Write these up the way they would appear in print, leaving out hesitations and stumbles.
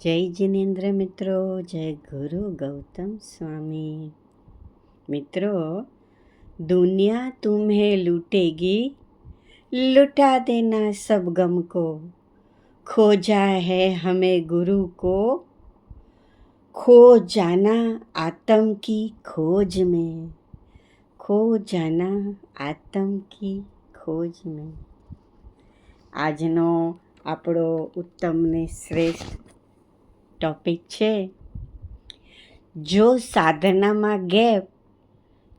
જય જિનેન્દ્ર મિત્રો, જય ગુરુ गौतम स्वामी। मित्रों, दुनिया तुम्हें लूटेगी, लुटा देना सब गम को। खोजा है हमें गुरु को, खो जाना आत्म की खोज में, खो जाना आत्म की खोज में। આજનો આપણો ઉત્તમ ને શ્રેષ્ઠ ટૉપિક છે, જો સાધનામાં ગેપ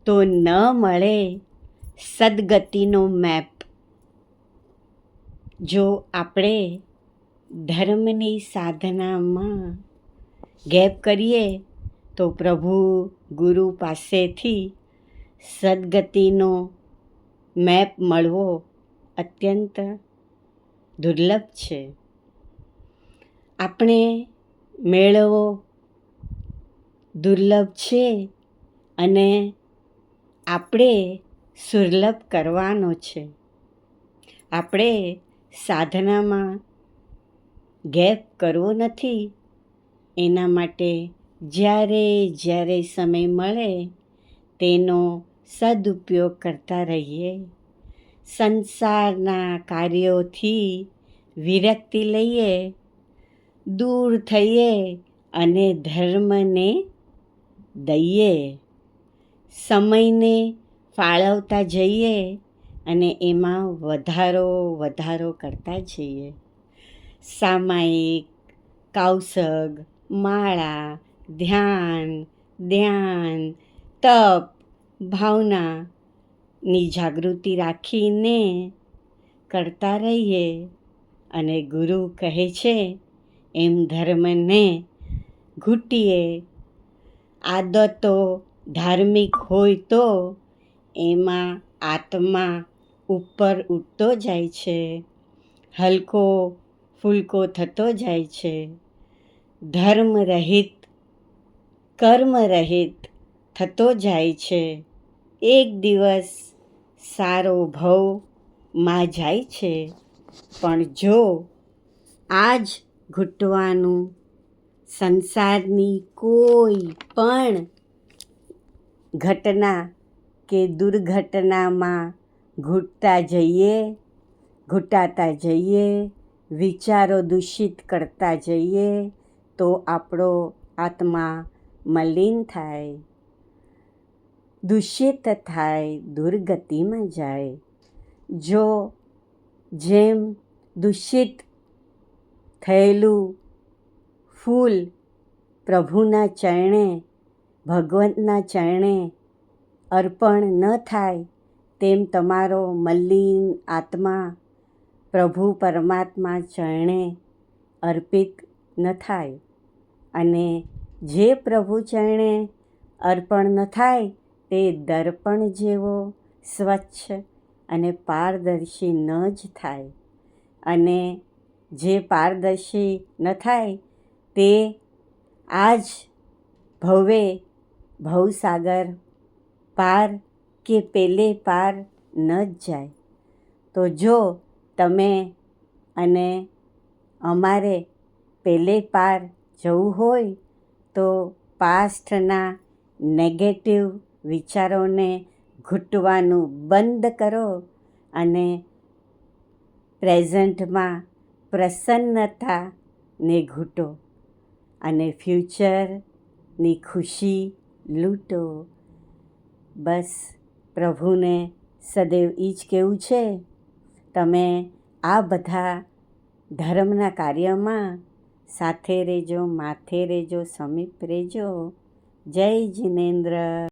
તો ન મળે સદગતિનો મેપ। જો આપણે ધર્મની સાધનામાં ગેપ કરીએ તો પ્રભુ ગુરુ પાસેથી સદગતિનો મેપ મળવો અત્યંત દુર્લભ છે। આપણે મેળવવો દુર્લભ છે અને આપણે સુલભ કરવાનો છે। આપણે સાધનામાં ગેપ કરવો નથી, એના માટે જ્યારે સમય મળે તેનો સદુપયોગ કરતા રહીએ। સંસારના કાર્યોથી વિરક્તિ લઈએ, દૂર થઈએ અને ધર્મને દઈએ। સમયને ફાળવતા જઈએ અને એમાં વધારો કરતા જઈએ। સામાયિક, કૌશગ, માળા, ધ્યાન, તપ, ભાવનાની જાગૃતિ રાખીને કરતા રહીએ અને ગુરુ કહે છે એમ ધર્મને ઘૂંટીએ। આદતો ધાર્મિક હોય તો એમાં આત્મા ઉપર ઉઠતો જાય છે, હલકો ફૂલકો થતો જાય છે, ધર્મ રહિત કર્મ રહિત થતો જાય છે। એક દિવસ સારો ભવમાં જાય છે। પણ જો આજ ઘૂંટવાનું સંસારની કોઈ પણ ઘટના કે દુર્ઘટનામાં ઘૂંટાતા જઈએ, વિચારો દૂષિત કરતા જઈએ તો આપણો આત્મા મલિન થાય, દૂષિત થાય, દુર્ગતિમાં જાય। જો જેમ દૂષિત થયેલું ફૂલ પ્રભુના ચરણે, ભગવંતના ચરણે અર્પણ ન થાય તેમ તમારો મલિન આત્મા પ્રભુ પરમાત્મા ચરણે અર્પિત ન થાય। અને જે પ્રભુ ચરણે અર્પણ ન થાય તે દર્પણ જેવો સ્વચ્છ અને પારદર્શી ન જ થાય। અને જે પારદર્શી ન થાય તે આજ ભવસાગર પાર કે પેલે પાર ન જ જાય। તો જો તમે અને અમારે પેલે પાર જવું હોય તો પાસ્ટના નેગેટિવ વિચારોને ઘૂંટવાનું બંધ કરો અને પ્રેઝન્ટમાં પ્રસન્નતાને ઘૂંટો અને ફ્યુચરની ખુશી લૂંટો। બસ પ્રભુને સદૈવ એ જ કહેવું છે, તમે આ બધા ધર્મના કાર્યમાં સાથે રહેજો, માથે રહેજો, સમીપ રહેજો। જય જિનેન્દ્ર।